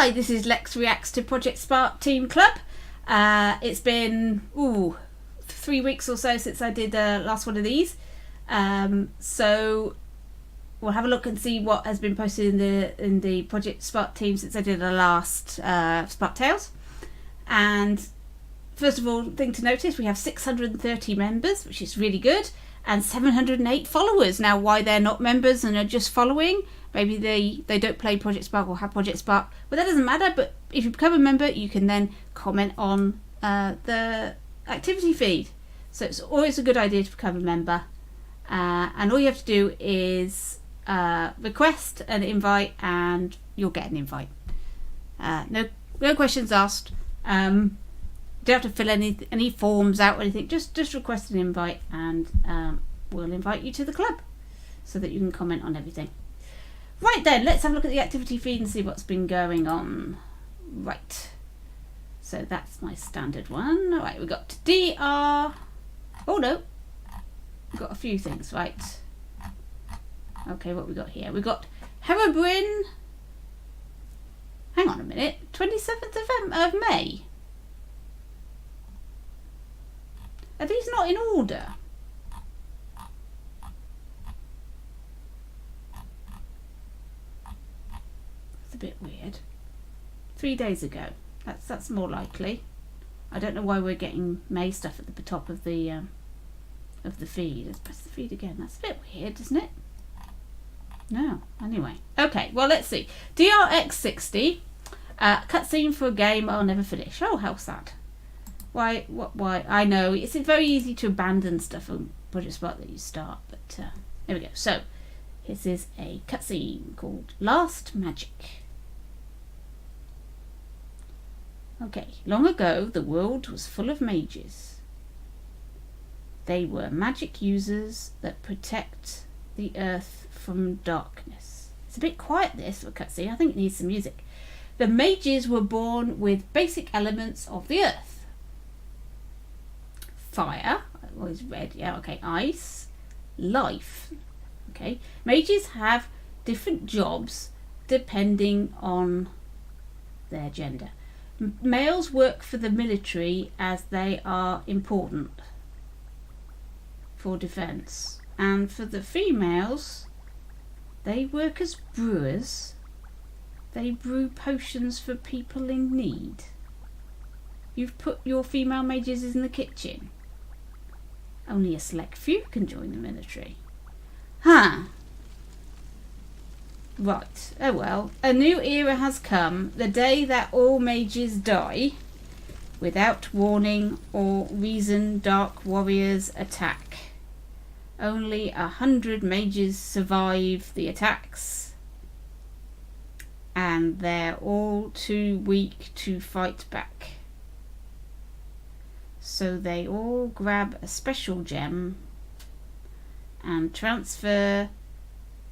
Hi, this is Lex Reacts to Project Spark Team Club. It's been 3 weeks or so since I did the last one of these. So we'll have a look and see what has been posted in the Project Spark team since I did the last Spark Tales. And first of all, thing to notice, we have 630 members, which is really good, and 708 followers. Now, why they're not members and are just following, maybe they don't play Project Spark or have Project Spark, but that doesn't matter. But if you become a member, you can then comment on the activity feed. So it's always a good idea to become a member. And all you have to do is request an invite and you'll get an invite. No questions asked. Don't have to fill any forms out or anything. Just request an invite and we'll invite you to the club so that you can comment on everything. Right then, let's have a look at the activity feed and see what's been going on. Right. So that's my standard one. All right, we've got DR. Oh no. We've got a few things, right. Okay, what we got here? We've got Herobrine. Hang on a minute. 27th of May. Are these not in order? It's a bit weird. 3 days ago. That's more likely. I don't know why we're getting May stuff at the top of the feed. Let's press the feed again. That's a bit weird, isn't it? No. Anyway. Okay, well, let's see. DRX60. Cutscene for a game I'll never finish. Oh, how sad. Why? Why? I know. It's very easy to abandon stuff on Project Spark that you start. But there we go. So, this is a cutscene called Last Magic. Okay. Long ago, the world was full of mages. They were magic users that protect the earth from darkness. It's a bit quiet, this, for cutscene. I think it needs some music. The mages were born with basic elements of the earth. Fire, always red, yeah, okay. Ice, life, okay. Mages have different jobs depending on their gender. Males work for the military as they are important for defense, and for the females, they work as brewers. They brew potions for people in need. You've put your female mages in the kitchen. Only a select few can join the military. Huh. Right. Oh well. A new era has come. The day that all mages die. Without warning or reason, dark warriors attack. Only 100 mages survive the attacks. And they're all too weak to fight back. So they all grab a special gem and transfer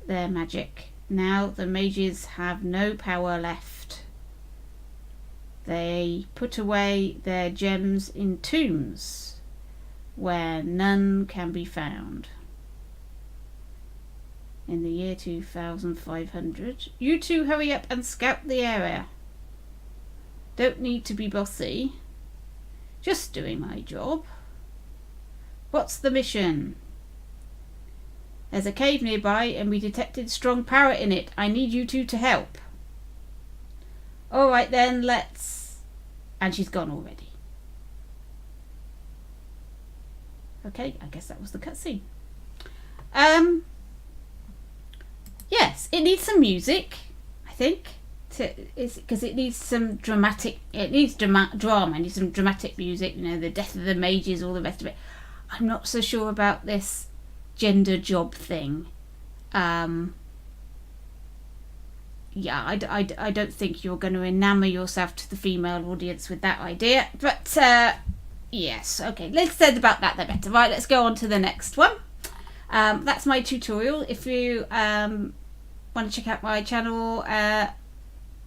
their magic. Now the mages have no power left. They put away their gems in tombs where none can be found. In the year 2500, you two hurry up and scout the area. Don't need to be bossy. Just doing my job. What's the mission? There's a cave nearby and we detected strong power in it. I need you two to help. Alright then, let's... And she's gone already. Okay, I guess that was the cutscene. Yes, it needs some music, I think. Because it needs some dramatic, it needs drama, it needs some dramatic music, you know, the death of the mages, all the rest of it. I'm not so sure about this gender job thing. Yeah, I don't think you're going to enamour yourself to the female audience with that idea. But, yes, okay, less said about that, the better. Right, let's go on to the next one. That's my tutorial. If you want to check out my channel,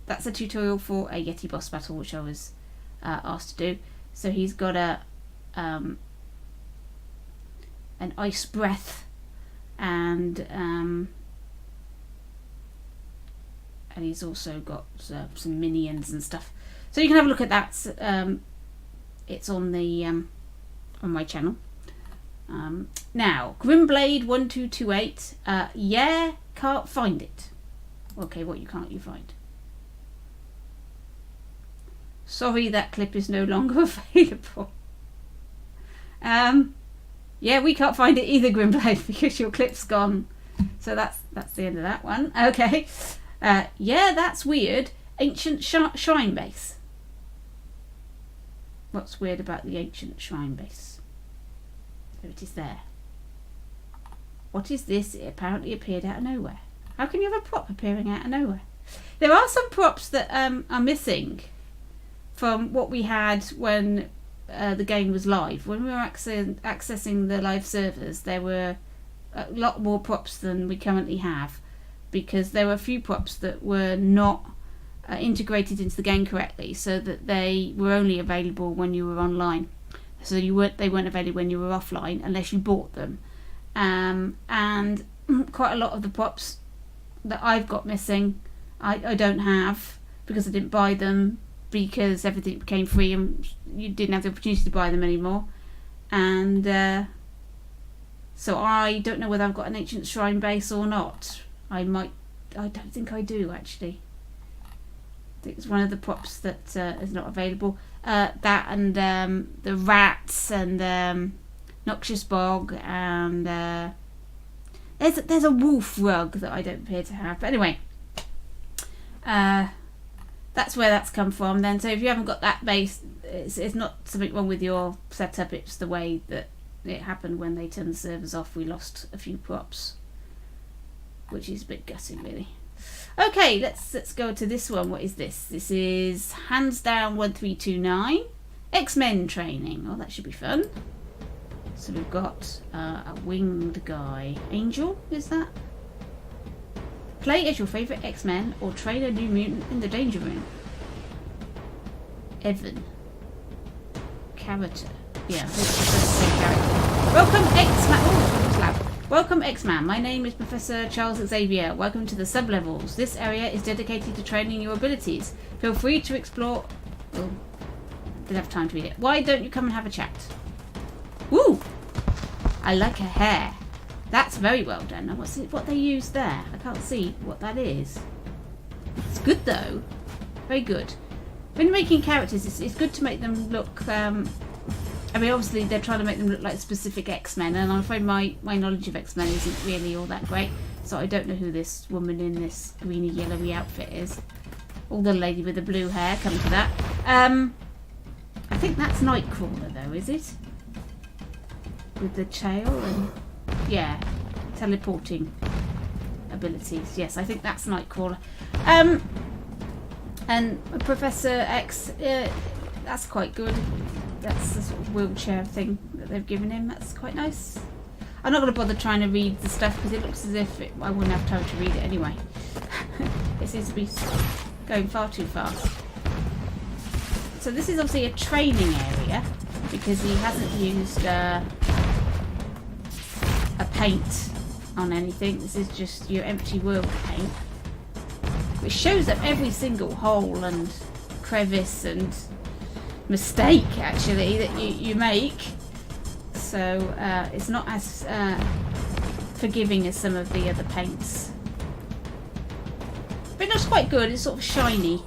that's a tutorial for a Yeti boss battle, which I was asked to do. So he's got an ice breath and and he's also got some minions and stuff. So you can have a look at that. It's on the on my channel. Now, Grimblade1228. Yeah, can't find it. Okay, what can't you find? Sorry, that clip is no longer available. Yeah, we can't find it either, Grimblade, because your clip's gone. So that's the end of that one. Okay. Yeah, that's weird. Ancient shrine base. What's weird about the ancient shrine base? There it is there. What is this? It apparently appeared out of nowhere. How can you have a prop appearing out of nowhere? There are some props that are missing from what we had when the game was live. When we were accessing the live servers, there were a lot more props than we currently have, because there were a few props that were not integrated into the game correctly, so that they were only available when you were online. So they weren't available when you were offline unless you bought them. And quite a lot of the props that I've got missing, I don't have, because I didn't buy them, because everything became free and you didn't have the opportunity to buy them anymore. And so I don't know whether I've got an ancient shrine base or not. I don't think I do, actually. I think it's one of the props that is not available. That and the rats and noxious bog, and there's a wolf rug that I don't appear to have. But anyway, that's where that's come from then. So if you haven't got that base, it's not something wrong with your setup. It's the way that it happened when they turned the servers off. We lost a few props, which is a bit gutting, really. Okay, let's go to this one. What is this? This is hands down 1329 XMan training. Oh, that should be fun. So we've got a winged guy. Angel, is that? Play as your favourite X-Man or train a new mutant in the danger room. Evan. Character. Yeah, this is the same character. Welcome X-Man. Oh, it's loud. Welcome X-Man. My name is Professor Charles Xavier. Welcome to the sub-levels. This area is dedicated to training your abilities. Feel free to explore... Oh, didn't have time to read it. Why don't you come and have a chat? Ooh! I like her hair. That's very well done. Now what's it, what they used there? I can't see what that is. It's good though. Very good. When you're making characters, it's good to make them look... I mean, obviously they're trying to make them look like specific X-Men, and I'm afraid my knowledge of X-Men isn't really all that great, so I don't know who this woman in this greeny yellowy outfit is. Or the lady with the blue hair, come to that. I think that's Nightcrawler though, is it? With the tail and... yeah, teleporting abilities. Yes, I think that's Nightcrawler. And Professor X, that's quite good. That's the sort of wheelchair thing that they've given him. That's quite nice. I'm not going to bother trying to read the stuff because it looks as if I wouldn't have time to read it anyway. It seems to be going far too fast. So this is obviously a training area because he hasn't used a paint on anything. This is just your empty world paint, which shows up every single hole and crevice and mistake actually that you make. So it's not as forgiving as some of the other paints, but it looks quite good. It's sort of shiny.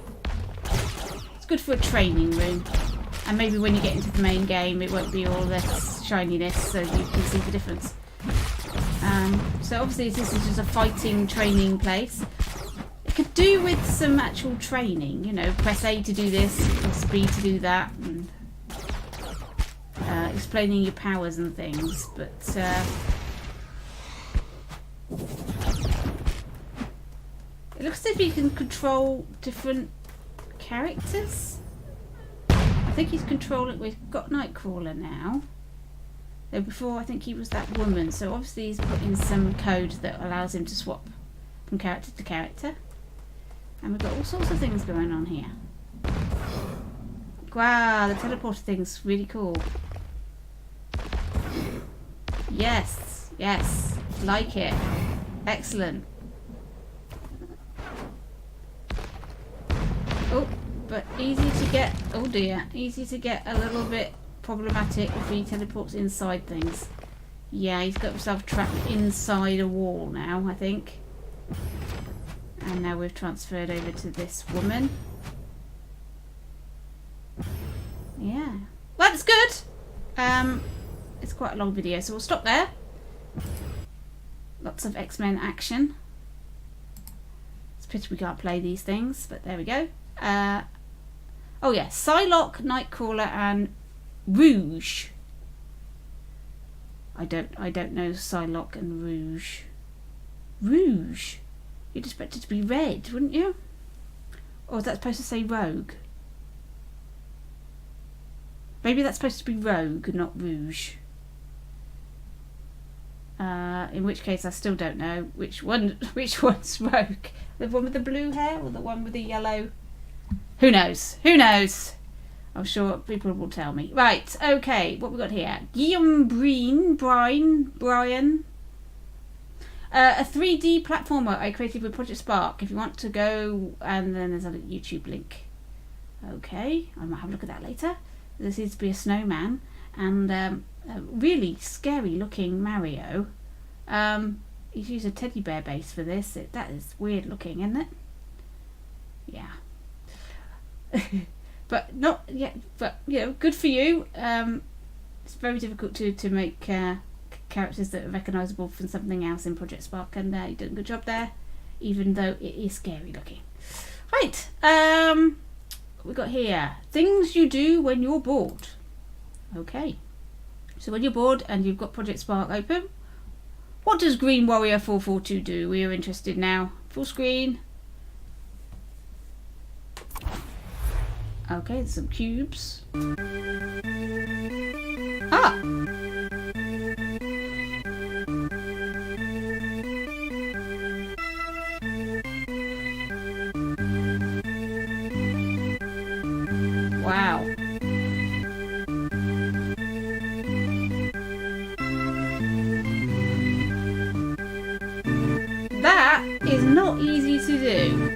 It's good for a training room, and maybe when you get into the main game it won't be all this shininess, so you can see the difference. So obviously this is just a fighting training place. It could do with some actual training, you know, press A to do this, press B to do that, and explaining your powers and things, but it looks as if you can control different characters. I think he's controlling... we've got Nightcrawler now. Though before I think he was that woman, so obviously he's put in some code that allows him to swap from character to character. And we've got all sorts of things going on here. Wow, the teleporter thing's really cool. Yes, yes, like it. Excellent. Oh, but easy to get. Oh dear, easy to get a little bit problematic if he teleports inside things. Yeah, he's got himself trapped inside a wall now, I think. And now we've transferred over to this woman. Yeah, well, that's good. It's quite a long video, so we'll stop there. Lots of XMan action. It's a pity we can't play these things, but there we go. Oh yeah, Psylocke, Nightcrawler, and Rouge. I don't know Psylocke and Rouge. Rouge? You'd expect it to be red, wouldn't you? Or is that supposed to say Rogue? Maybe that's supposed to be Rogue, not Rouge. In which case, I still don't know which one's Rogue. The one with the blue hair or the one with the yellow? Who knows? Who knows? I'm sure people will tell me. Right, okay, what we got here? Guillaume Brian. A 3D platformer I created with Project Spark. If you want to go, and then there's a YouTube link. Okay, I might have a look at that later. There seems to be a snowman and a really scary looking Mario. He's used a teddy bear base for this. That is weird looking, isn't it? Yeah. But not yet. But you know, good for you. It's very difficult to make characters that are recognisable from something else in Project Spark, and you did a good job there, even though it is scary looking. Right. What we got here? Things you do when you're bored. Okay. So when you're bored and you've got Project Spark open, what does Green Warrior 442 do? We are interested now. Full screen. Okay, there's some cubes. Ah! Wow. That is not easy to do.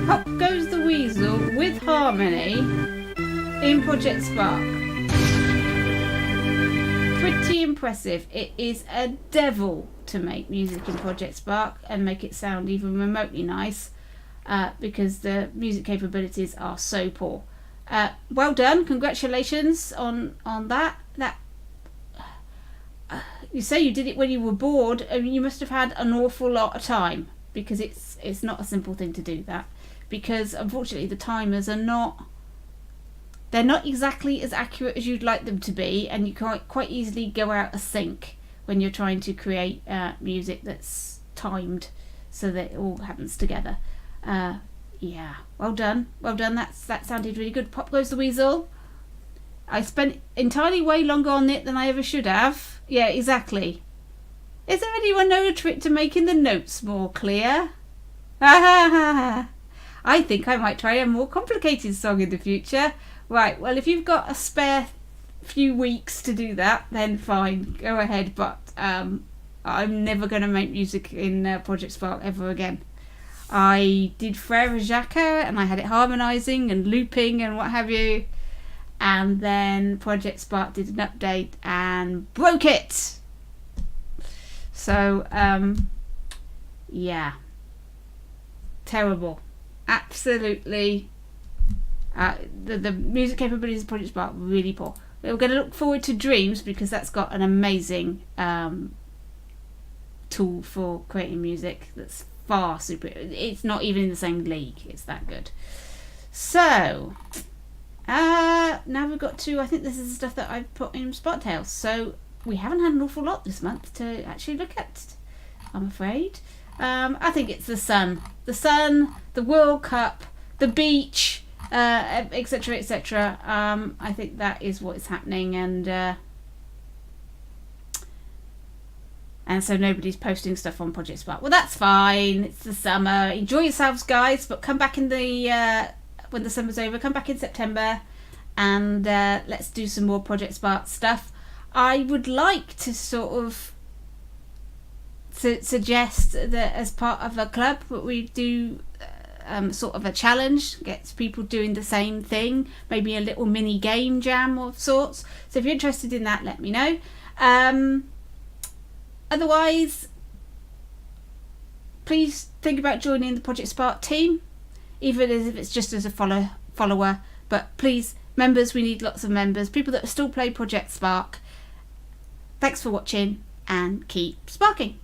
Up Goes the Weasel with harmony in Project Spark. Pretty impressive. It is a devil to make music in Project Spark and make it sound even remotely nice, because the music capabilities are so poor. Well done, congratulations on that. You say you did it when you were bored. I mean, you must have had an awful lot of time, because it's not a simple thing to do that. Because unfortunately the timers are not exactly as accurate as you'd like them to be, and you can quite easily go out of sync when you're trying to create music that's timed so that it all happens together. Yeah, well done. That sounded really good. Pop Goes the Weasel. I spent entirely way longer on it than I ever should have. Yeah, exactly. Is there anyone know a trick to making the notes more clear? I think I might try a more complicated song in the future. Right, well, if you've got a spare few weeks to do that, then fine, go ahead. But I'm never going to make music in Project Spark ever again. I did Frere Jacques and I had it harmonising and looping and what have you. And then Project Spark did an update and broke it. So, yeah. Terrible. Absolutely. The music capabilities of Project Spark really poor. We're going to look forward to Dreams, because that's got an amazing tool for creating music that's far superior. It's not even in the same league. It's that good. So, now we've got to, I think this is the stuff that I've put in Spot Tales. So we haven't had an awful lot this month to actually look at, I'm afraid. I think it's the sun, the World Cup, the beach, etc., etc. I think that is what is happening, and so nobody's posting stuff on Project Spark. Well, that's fine. It's the summer. Enjoy yourselves, guys. But come back in the when the summer's over. Come back in September, and let's do some more Project Spark stuff. I would like to sort of suggest that as part of a club, we do sort of a challenge, gets people doing the same thing, maybe a little mini game jam of sorts. So if you're interested in that, let me know. Otherwise, please think about joining the Project Spark team, even if it's just as a follower. But please, members, we need lots of members, people that still play Project Spark. Thanks for watching and keep sparking.